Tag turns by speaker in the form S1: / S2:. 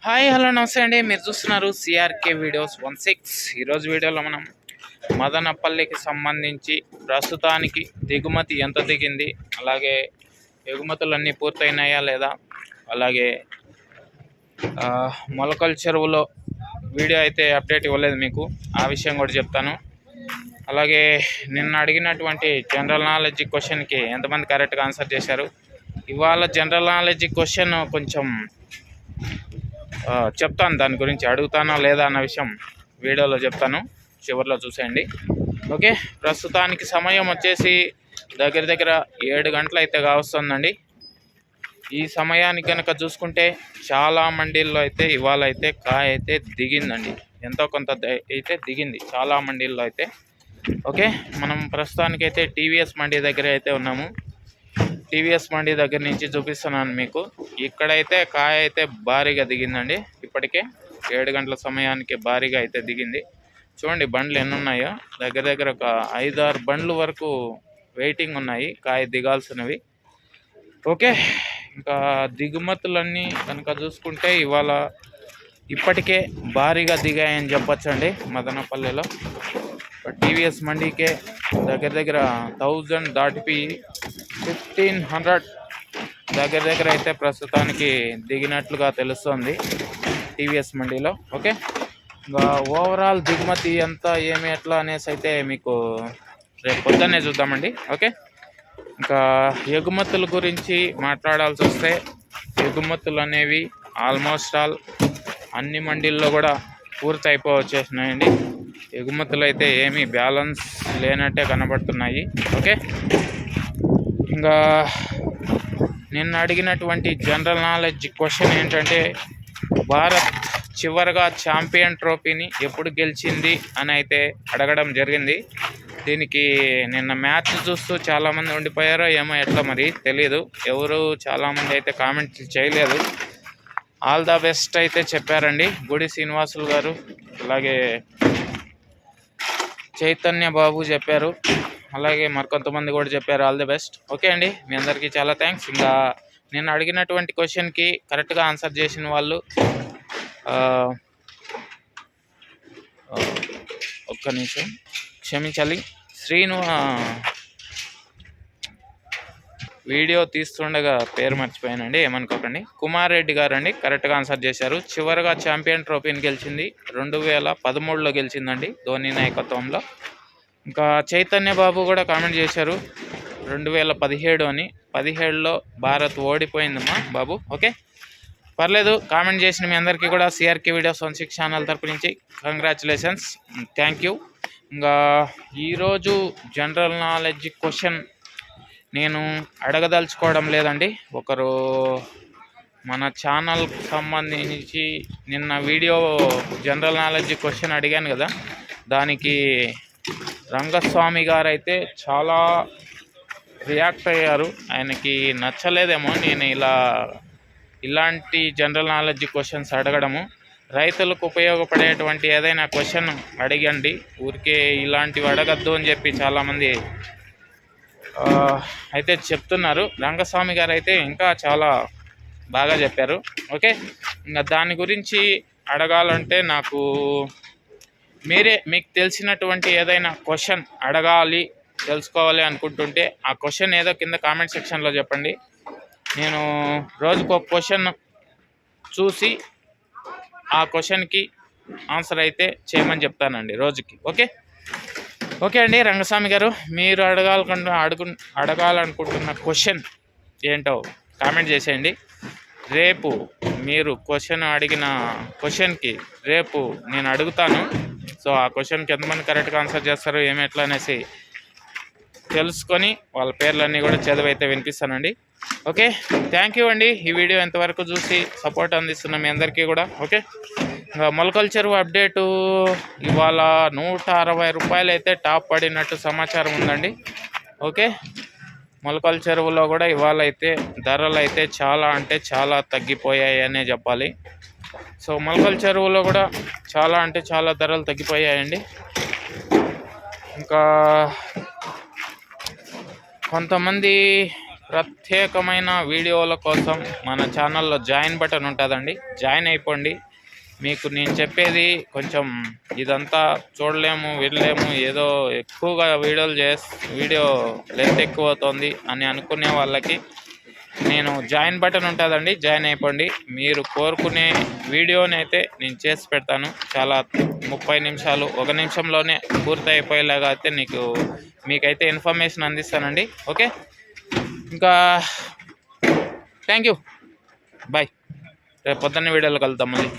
S1: Hi hello నమస్తే అండి. మీరు చూస్తున్నారు సిఆర్కే వీడియోస్ 16. ఈరోజు వీడియోలో మనం మదనపల్లికి సంబంధించి ప్రస్తుతానికి దిగుమతి ఎంత దిగింది, అలాగే ఎగుమతులన్నీ పూర్తయినాయా లేదా, అలాగే మొలకల చెరువులో వీడియో అయితే అప్డేట్ ఇవ్వలేదు మీకు, ఆ విషయం కూడా చెప్తాను. అలాగే నిన్న అడిగినటువంటి జనరల్ నాలెడ్జ్ క్వశ్చన్కి ఎంతమంది కరెక్ట్గా ఆన్సర్ చేశారు. ఇవాళ జనరల్ నాలెడ్జ్ క్వశ్చన్ కొంచెం చెప్తాను, దాని గురించి అడుగుతానా లేదా అన్న విషయం వీడియోలో చెప్తాను, చివరిలో చూసేయండి. ఓకే, ప్రస్తుతానికి సమయం వచ్చేసి దగ్గర దగ్గర 7 గంటలు అయితే కావస్తుందండి. ఈ సమయానికి కనుక చూసుకుంటే చాలా మండీల్లో అయితే ఇవాళ అయితే కాయ అయితే దిగిందండి, ఎంతో కొంత అయితే దిగింది చాలా మండీల్లో అయితే. ఓకే, మనం ప్రస్తుతానికైతే టీవీఎస్ మండీ దగ్గర అయితే ఉన్నాము. టీవీఎస్ మండీ దగ్గర నుంచి చూపిస్తున్నాను మీకు. ఇక్కడైతే కాయ అయితే భారీగా దిగిందండి. ఇప్పటికే 7 గంటల సమయానికి భారీగా అయితే దిగింది. చూడండి బండ్లు ఎన్ని ఉన్నాయో, దగ్గర దగ్గర ఒక 5-6 బండ్లు వరకు వెయిటింగ్ ఉన్నాయి కాయ దిగాల్సినవి. ఓకే, ఇంకా దిగుమతులన్నీ కనుక చూసుకుంటే ఇవాళ ఇప్పటికే భారీగా దిగాయని చెప్పచ్చండి. మదనపల్లిలో టీవీఎస్ మండీకే దగ్గర దగ్గర 1000 దాటిపి 1500 దగ్గర దగ్గర అయితే ప్రస్తుతానికి దిగినట్లుగా తెలుస్తుంది టీవీఎస్ మండీలో. ఓకే, ఇంకా ఓవరాల్ దిగుమతి ఎంత ఏమి ఎట్లా అనేసి అయితే మీకు రేపు పొద్దున్నే చూద్దామండి. ఓకే, ఇంకా ఎగుమతుల గురించి మాట్లాడాల్సి వస్తే ఎగుమతులు అనేవి ఆల్మోస్ట్ ఆల్ అన్ని మండీల్లో కూడా పూర్తి అయిపోవచ్చేసినాయండి. ఎగుమతులు అయితే ఏమీ బ్యాలెన్స్ లేనట్టే కనబడుతున్నాయి. ఓకే, ఇంకా నిన్న అడిగినటువంటి జనరల్ నాలెడ్జ్ క్వశ్చన్ ఏంటంటే, భారత్ చివరిగా ఛాంపియన్ ట్రోఫీని ఎప్పుడు గెలిచింది అని అయితే అడగడం జరిగింది. దీనికి నిన్న మ్యాచ్ చూస్తూ చాలామంది ఉండిపోయారో ఏమో ఎట్లా మరి తెలియదు, ఎవరు చాలామంది అయితే కామెంట్ చేయలేదు. ఆల్ ద బెస్ట్ అయితే చెప్పారండి గుడి శ్రీనివాసులు గారు, అలాగే చైతన్య బాబు చెప్పారు, అలాగే మరికొంతమంది కూడా చెప్పారు ఆల్ ది బెస్ట్. ఓకే అండి, మీ అందరికీ చాలా థ్యాంక్స్. ఇంకా నేను అడిగినటువంటి క్వశ్చన్కి కరెక్ట్గా ఆన్సర్ చేసిన వాళ్ళు ఒక్క నిమిషం క్షమించాలి, వీడియో తీస్తుండగా పేరు మర్చిపోయానండి, ఏమనుకోకండి. కుమార్ రెడ్డి గారు అండి కరెక్ట్గా ఆన్సర్ చేశారు. చివరిగా ఛాంపియన్ ట్రోఫీని గెలిచింది 2013లో గెలిచిందండి ధోని నాయకత్వంలో. ఇంకా చైతన్య బాబు కూడా కామెంట్ చేశారు 2017 అని. 17లో భారత్ ఓడిపోయిందమ్మా బాబు. ఓకే, పర్లేదు, కామెంట్ చేసిన మీ అందరికీ కూడా సిఆర్కే వీడియోస్ 16 ఛానల్ తరపు నుంచి కంగ్రాచులేషన్స్, థ్యాంక్ యూ. ఇంకా ఈరోజు జనరల్ నాలెడ్జ్ క్వశ్చన్ నేను అడగదలుచుకోవడం లేదండి. ఒకరు మన ఛానల్కి సంబంధించి నిన్న వీడియో జనరల్ నాలెడ్జ్ క్వశ్చన్ అడిగాను కదా, దానికి రంగస్వామి గారు అయితే చాలా రియాక్ట్ అయ్యారు. ఆయనకి నచ్చలేదేమో నేను ఇలాంటి జనరల్ నాలెడ్జ్ క్వశ్చన్స్ అడగడము. రైతులకు ఉపయోగపడేటువంటి ఏదైనా క్వశ్చన్ అడిగండి, ఊరికే ఇలాంటివి అడగద్దు అని చెప్పి చాలామంది అయితే చెప్తున్నారు. రంగస్వామి గారు అయితే ఇంకా చాలా బాగా చెప్పారు. ఓకే, ఇంకా దాని గురించి అడగాలంటే నాకు మీకు తెలిసినటువంటి ఏదైనా క్వశ్చన్ అడగాలి, తెలుసుకోవాలి అనుకుంటుంటే ఆ క్వశ్చన్ ఏదో కింద కామెంట్ సెక్షన్లో చెప్పండి. నేను రోజుకు ఒక క్వశ్చన్ చూసి ఆ క్వశ్చన్కి ఆన్సర్ అయితే చేయమని చెప్తానండి రోజుకి. ఓకే అండి, రంగస్వామి గారు మీరు అడగాలనుకుంటున్న క్వశ్చన్ ఏంటో కామెంట్ చేసేయండి. రేపు మీరు క్వశ్చన్ అడిగిన క్వశ్చన్కి రేపు నేను అడుగుతాను. సో ఆ క్వశ్చన్కి ఎంతమంది కరెక్ట్గా ఆన్సర్ చేస్తారో ఏమి ఎట్లా అనేసి తెలుసుకొని వాళ్ళ పేర్లన్నీ కూడా చదివైతే వినిపిస్తానండి. ఓకే, థ్యాంక్ యూ అండి. ఈ వీడియో ఎంతవరకు చూసి సపోర్ట్ అందిస్తున్న మీ అందరికీ కూడా. ఓకే, మొలకల చెరువు అప్డేటు ఇవాళ 160 రూపాయలు అయితే టాప్ పడినట్టు సమాచారం ఉందండి. ఓకే, మొలకల చెరువులో కూడా ఇవాళ అయితే ధరలు అయితే చాలా అంటే చాలా తగ్గిపోయాయి అనే చెప్పాలి. సో మొలకల చెరువులో కూడా చాలా అంటే చాలా ధరలు తగ్గిపోయాయండి. ఇంకా కొంతమంది ప్రత్యేకమైన వీడియోల కోసం మన ఛానల్లో జాయిన్ బటన్ ఉంటుందండి, జాయిన్ అయిపోండి. మీకు నేను చెప్పేది కొంచెం ఇదంతా చూడలేము వినలేము, ఏదో ఎక్కువగా వీడియో లెంత్ ఎక్కువ అవుతుంది అని అనుకునే వాళ్ళకి నేను జాయిన్ బటన్ ఉంటుందండి, జాయిన్ అయిపోండి. మీరు కోరుకునే వీడియోని అయితే నేను చేసి పెడతాను. చాలా 30 నిమిషాలు 1 నిమిషంలోనే పూర్తి అయిపోయేలాగా అయితే మీకైతే ఇన్ఫర్మేషన్ అందిస్తానండి. ఓకే, ఇంకా థ్యాంక్ యూ, బాయ్. రేపు పొద్దున్న వీడియోలో కలుద్దాం మళ్ళీ.